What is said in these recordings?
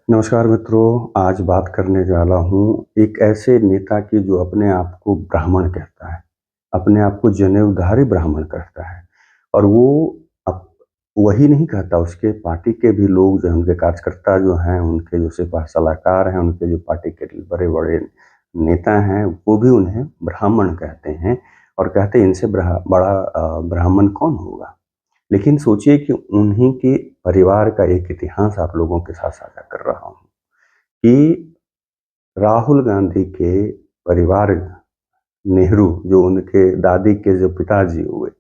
नमस्कार मित्रों, आज बात करने वाला हूँ एक ऐसे नेता की जो अपने आप को ब्राह्मण कहता है, अपने आप को जनेऊधारी ब्राह्मण कहता है और वो अप वही नहीं कहता, उसके पार्टी के भी लोग जो हैं, उनके कार्यकर्ता जो हैं, उनके जो सिपा सलाहकार हैं, उनके जो पार्टी के बड़े-बड़े नेता हैं, वो भी उन्हें ब्राह्मण कहते हैं और कहते हैं इनसे बड़ा ब्राह्मण कौन होगा? लेकिन सोचिए कि उन्हीं के परिवार का एक इतिहास आप लोगों के साथ साझा कर रहा हूँ कि राहुल गांधी के परिवार नेहरू, जो उनके दादी के जो पिताजी हुए,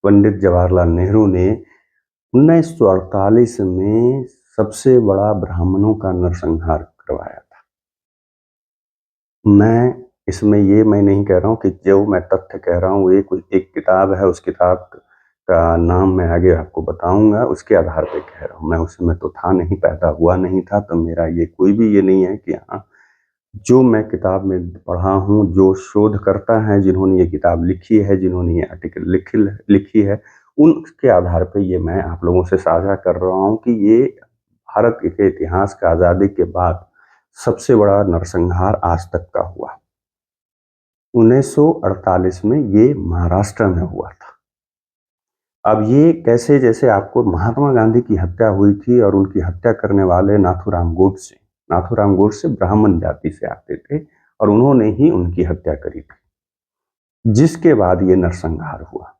पंडित जवाहरलाल नेहरू ने 1948 में सबसे बड़ा ब्राह्मणों का नरसंहार करवाया था। मैं नहीं कह रहा हूँ कि जो मैं तथ्य कह रहा हूँ, वो कोई एक किताब है, उस किताब का नाम मैं आगे आपको बताऊँगा, उसके आधार पे कह रहा हूँ। मैं उस समय तो था नहीं, पैदा हुआ नहीं था, तो मेरा ये कोई भी ये नहीं है कि हाँ, जो मैं किताब में पढ़ा हूँ, जो शोधकर्ता हैं, जिन्होंने ये किताब लिखी है, जिन्होंने ये आर्टिकल लिखी है, उनके आधार पे ये मैं आप लोगों से साझा कर रहा हूँ कि ये भारत के इतिहास का आज़ादी के बाद सबसे बड़ा नरसंहार आज तक का हुआ। 1948 में ये महाराष्ट्र में हुआ था। अब ये कैसे, जैसे आपको महात्मा गांधी की हत्या हुई थी और उनकी हत्या करने वाले नाथूराम गोडसे ब्राह्मण जाति से आते थे और उन्होंने ही उनकी हत्या करी थी, जिसके बाद ये नरसंहार हुआ।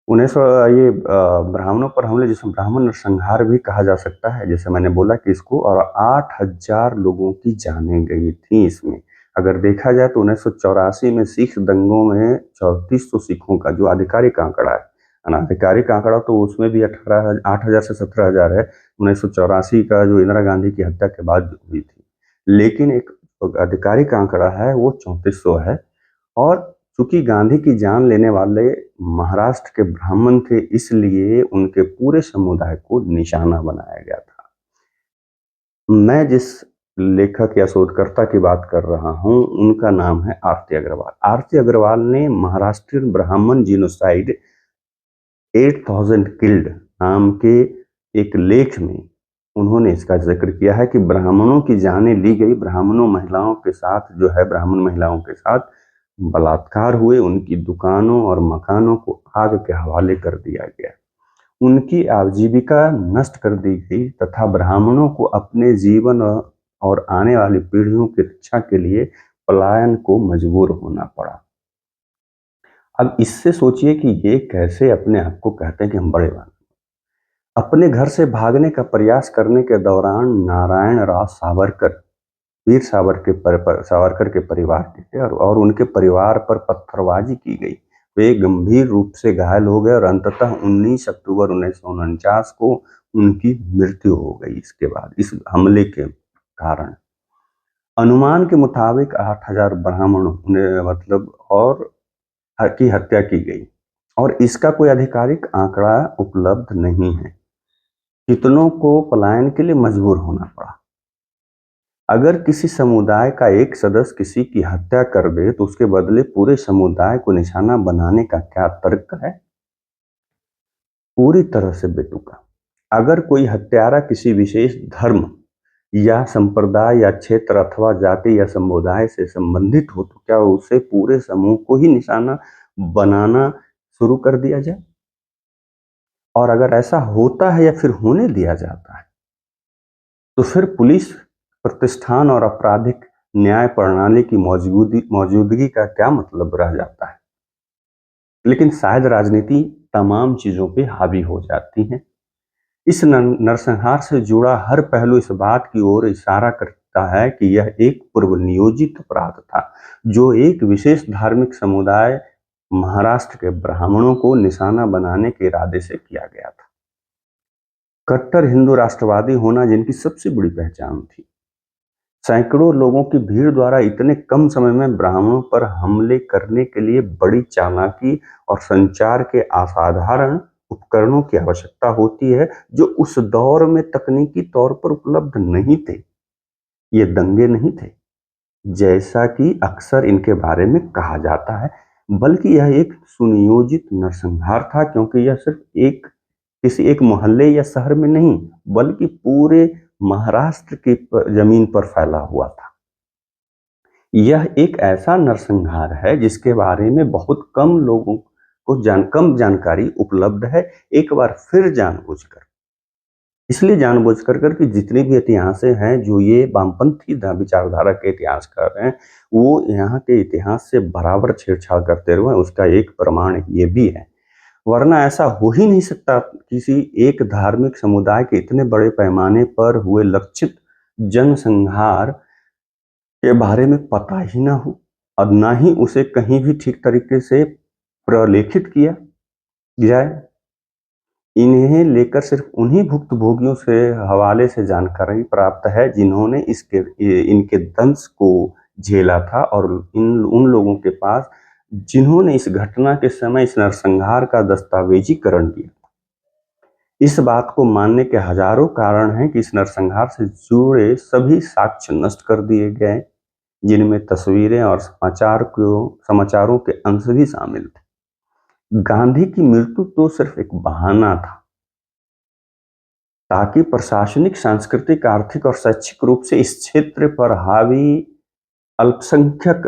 1900 ये ब्राह्मणों पर हमले, जिसे ब्राह्मण नरसंहार भी कहा जा सकता है, जैसे मैंने बोला कि इसको, और 8,000 लोगों की जानें गई थी इसमें। अगर देखा जाए तो 1984 में सिख दंगों में 3400 सिखों का, जो आधिकारिक आंकड़ा है, अनाधिकारिक आंकड़ा तो उसमें भी 8,000 से 17,000 है, 1984 का जो इंदिरा गांधी की हत्या के बाद हुई थी। लेकिन एक आधिकारिक आंकड़ा है, वो 3400 है। और चूंकि गांधी की जान लेने वाले महाराष्ट्र के ब्राह्मण थे, इसलिए उनके पूरे समुदाय को निशाना बनाया गया था। मैं जिस लेखक या शोधकर्ता की बात कर रहा हूं, उनका नाम है आरती अग्रवाल। आरती अग्रवाल ने महाराष्ट्रियन ब्राह्मण जीनोसाइड 8000 किल्ड नाम के एक लेख में उन्होंने इसका जिक्र किया है कि ब्राह्मणों की जानें ली गई, ब्राह्मणों महिलाओं के साथ जो है, ब्राह्मण महिलाओं के साथ बलात्कार हुए, उनकी दुकानों और मकानों को आग के हवाले कर दिया गया, उनकी आजीविका नष्ट कर दी गई तथा ब्राह्मणों को अपने जीवन और आने वाली पीढ़ियों की रक्षा के लिए पलायन को मजबूर होना पड़ा। अब इससे सोचिए कि ये कैसे अपने आप को कहते हैं कि हम बड़े बन। अपने घर से भागने का प्रयास करने के दौरान नारायण राव सावरकर, वीर सावरकर के परिवार के थे और उनके परिवार पर पत्थरबाजी की गई। वे गंभीर रूप से घायल हो गए और अंततः 19 अक्टूबर 1949 को उनकी मृत्यु हो गई। इसके बाद इस हमले के कारण अनुमान के मुताबिक 8,000 ब्राह्मणों ने मतलब और की हत्या की गई और इसका कोई आधिकारिक आंकड़ा उपलब्ध नहीं है। कितनों को पलायन के लिए मजबूर होना पड़ा। अगर किसी समुदाय का एक सदस्य किसी की हत्या कर दे तो उसके बदले पूरे समुदाय को निशाना बनाने का क्या तर्क है? पूरी तरह से बेतुका। अगर कोई हत्यारा किसी विशेष धर्म या संप्रदाय या क्षेत्र अथवा जाति या समुदाय से संबंधित हो तो क्या उसे पूरे समूह को ही निशाना बनाना शुरू कर दिया जाए? और अगर ऐसा होता है या फिर होने दिया जाता है, तो फिर पुलिस, प्रतिष्ठान और आपराधिक न्याय प्रणाली की मौजूदगी का क्या मतलब रह जाता है? लेकिन शायद राजनीति तमाम चीजों पे हावी हो जाती है। इस नरसंहार से जुड़ा हर पहलू इस बात की ओर इशारा करता है कि यह एक पूर्व नियोजित अपराध था, जो एक विशेष धार्मिक समुदाय, महाराष्ट्र के ब्राह्मणों को निशाना बनाने के इरादे से किया गया था। कट्टर हिंदू राष्ट्रवादी होना जिनकी सबसे बड़ी पहचान थी, सैकड़ों लोगों की भीड़ द्वारा इतने कम समय में ब्राह्मणों पर हमले करने के लिए बड़ी चालाकी और संचार के असाधारण उपकरणों की आवश्यकता होती है, जो उस दौर में तकनीकी तौर पर उपलब्ध नहीं थे। ये दंगे नहीं थे, जैसा कि अक्सर इनके बारे में कहा जाता है, बल्कि यह एक सुनियोजित नरसंहार था, क्योंकि यह सिर्फ किसी एक मोहल्ले या शहर में नहीं, बल्कि पूरे महाराष्ट्र की जमीन पर फैला हुआ था। यह एक ऐसा नरसंहार है जिसके बारे में बहुत कम लोगों को कम जानकारी उपलब्ध है। एक बार फिर जानबूझकर, इसलिए जानबूझकर कर कि जितने भी इतिहास हैं जो ये वामपंथी विचारधारा के इतिहासकार हैं, वो यहाँ के इतिहास से बराबर छेड़छाड़ करते रहे, उसका एक प्रमाण ये भी है। वरना ऐसा हो ही नहीं सकता किसी एक धार्मिक समुदाय के इतने बड़े पैमाने पर हुए लक्षित जनसंहार के बारे में पता ही ना हो और ना ही उसे कहीं भी ठीक तरीके से प्रलेखित किया जाए। इन्हें लेकर सिर्फ उन्हीं भुक्तभोगियों से हवाले से जानकारी प्राप्त है जिन्होंने इनके दंश को झेला था और उन लोगों के पास जिन्होंने इस घटना के समय इस नरसंहार का दस्तावेजीकरण किया। इस बात को मानने के हजारों कारण हैं कि इस नरसंहार से जुड़े सभी साक्ष्य नष्ट कर दिए गए, जिनमें तस्वीरें और समाचारों के अंश भी शामिल थे। गांधी की मृत्यु तो सिर्फ एक बहाना था ताकि प्रशासनिक, सांस्कृतिक, आर्थिक और शैक्षिक रूप से इस क्षेत्र पर हावी अल्पसंख्यक,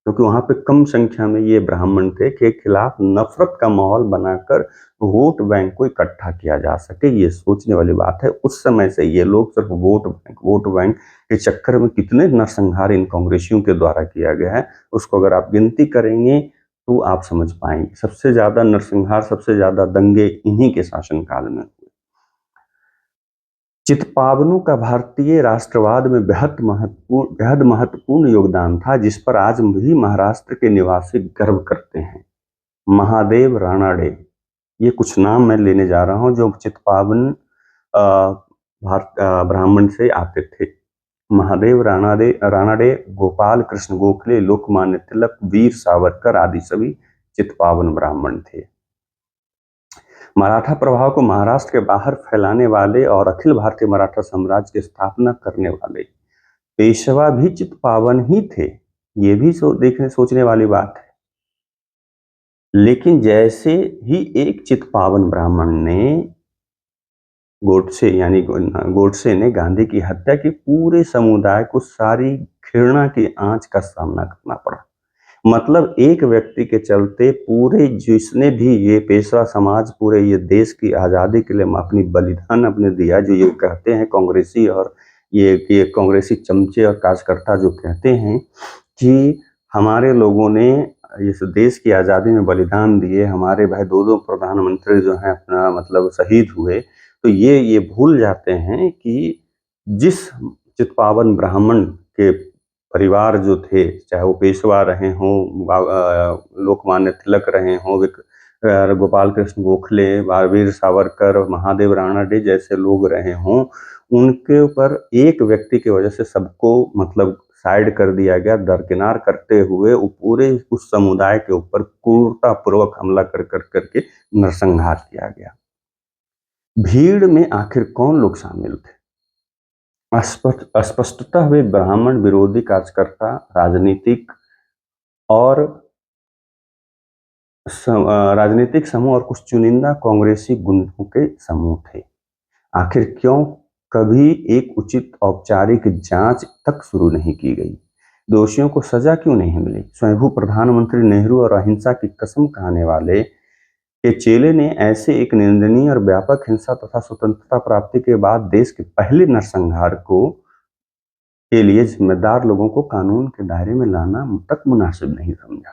क्योंकि वहां पे कम संख्या में ये ब्राह्मण थे, के खिलाफ नफरत का माहौल बनाकर वोट बैंक को इकट्ठा किया जा सके। ये सोचने वाली बात है। उस समय से ये लोग सिर्फ वोट बैंक के चक्कर में कितने नरसंहार इन कांग्रेसियों के द्वारा किया गया है, उसको अगर आप गिनती करेंगे तो आप समझ पाएंगे। सबसे ज्यादा नरसंहार, सबसे ज्यादा दंगे इन्हीं के शासनकाल में हुए। चित्पावनों का भारतीय राष्ट्रवाद में बेहद महत्वपूर्ण योगदान था, जिस पर आज भी महाराष्ट्र के निवासी गर्व करते हैं। महादेव रानाडे, ये कुछ नाम मैं लेने जा रहा हूं जो चित्पावन ब्राह्मण से आते थे। महादेव रानाडे, गोपाल कृष्ण गोखले, लोकमान्य तिलक, वीर सावरकर आदि सभी चित्पावन ब्राह्मण थे। मराठा प्रभाव को महाराष्ट्र के बाहर फैलाने वाले और अखिल भारतीय मराठा साम्राज्य की स्थापना करने वाले पेशवा भी चित्पावन ही थे। ये भी सोचने वाली बात है। लेकिन जैसे ही एक चित्पावन ब्राह्मण ने गोडसे ने गांधी की हत्या की, पूरे समुदाय को सारी घृणा की आंच का सामना करना पड़ा। मतलब एक व्यक्ति के चलते पूरे, जिसने भी ये पेशवा समाज पूरे ये देश की आज़ादी के लिए अपनी बलिदान अपने दिया, जो ये कहते हैं कांग्रेसी और ये कांग्रेसी चमचे और कार्यकर्ता जो कहते हैं कि हमारे लोगों ने इस देश की आज़ादी में बलिदान दिए, हमारे भाई दो प्रधानमंत्री जो हैं अपना मतलब शहीद हुए, तो ये भूल जाते हैं कि जिस चित्पावन ब्राह्मण के परिवार जो थे, चाहे वो पेशवा रहे हों, लोकमान्य तिलक रहे हों, गोपाल कृष्ण गोखले, वीर सावरकर, महादेव रानाडे जैसे लोग रहे हों, उनके ऊपर एक व्यक्ति की वजह से सबको मतलब साइड कर दिया गया, दरकिनार करते हुए वो पूरे उस समुदाय के ऊपर क्रूरतापूर्वक हमला करके नरसंहार किया गया। भीड़ में आखिर कौन लोग शामिल थे? अस्पष्टतः वे ब्राह्मण विरोधी कार्यकर्ता, राजनीतिक समूह और कुछ चुनिंदा कांग्रेसी गुंडों के समूह थे। आखिर क्यों कभी एक उचित औपचारिक जांच तक शुरू नहीं की गई? दोषियों को सजा क्यों नहीं मिली? स्वयंभू प्रधानमंत्री नेहरू और अहिंसा की कसम खाने वाले के चेले ने ऐसे एक निंदनीय और व्यापक हिंसा तथा स्वतंत्रता प्राप्ति के बाद देश के पहले नरसंहार के लिए जिम्मेदार लोगों को कानून के दायरे में लाना तक मुनासिब नहीं समझा।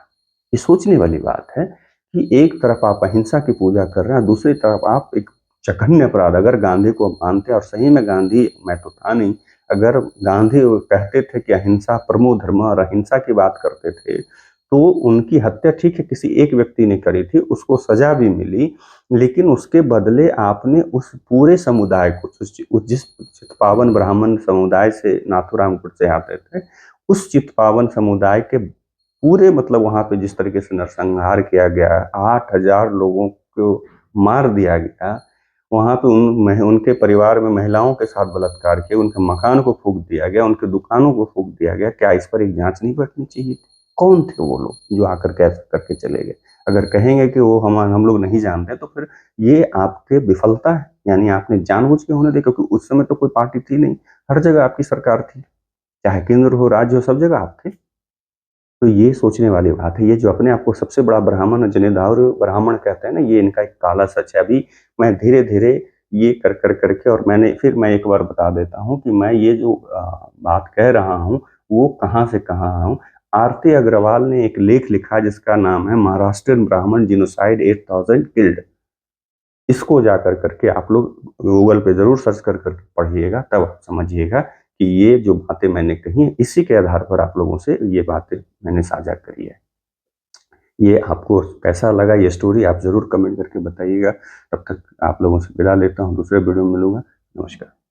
ये सोचने वाली बात है कि एक तरफ आप अहिंसा की पूजा कर रहे हैं, दूसरी तरफ आप एक जघन्य अपराध, अगर गांधी को मानते और सही में गांधी, मैं तो था नहीं, अगर गांधी कहते थे कि अहिंसा परमो धर्म और अहिंसा की बात करते थे, तो उनकी हत्या ठीक है किसी एक व्यक्ति ने करी थी, उसको सजा भी मिली, लेकिन उसके बदले आपने उस पूरे समुदाय को, जिस चित्पावन ब्राह्मण समुदाय से नाथूराम गोडसे आते थे, उस चित्पावन समुदाय के पूरे मतलब वहां पे जिस तरीके से नरसंहार किया गया, 8,000 लोगों को मार दिया गया, वहां पे उनके परिवार में महिलाओं के साथ बलात्कार किया, उनके मकान को फूंक दिया गया, उनके दुकानों को फूंक दिया गया। क्या इस पर एक जांच नहीं बैठनी चाहिए थी? कौन थे वो लोग जो आकर के ऐसा करके चले गए? अगर कहेंगे कि वो हम लोग नहीं जानते, तो फिर ये आपके विफलता है, यानी आपने जानबूझ के होने दिया, क्योंकि उस समय तो कोई पार्टी थी नहीं, हर जगह आपकी सरकार थी, चाहे केंद्र हो, राज्य हो, सब जगह आप थे। तो ये सोचने वाली बात है। ये जो अपने आप को सबसे बड़ा ब्राह्मण जनेदार ब्राह्मण कहते हैं ना, ये इनका एक काला सच है। अभी मैं धीरे-धीरे ये कर करके, और मैं एक बार बता देता हूँ कि मैं ये जो बात कह रहा हूँ, वो कहाँ से कहाँ हूँ। आरती अग्रवाल ने एक लेख लिखा जिसका नाम है महाराष्ट्रियन ब्राह्मण जिनोसाइड 8000 किल्ड। इसको जाकर करके आप लोग गूगल पे ज़रूर सर्च कर पढ़िएगा, तब आप समझिएगा कि ये जो बातें मैंने कही हैं, इसी के आधार पर आप लोगों से ये बातें मैंने साझा करी है। ये आपको कैसा लगा ये स्टोरी, आप ज़रूर कमेंट करके बताइएगा। तब तक आप लोगों से विदा लेता हूँ, दूसरे वीडियो में मिलूँगा। नमस्कार।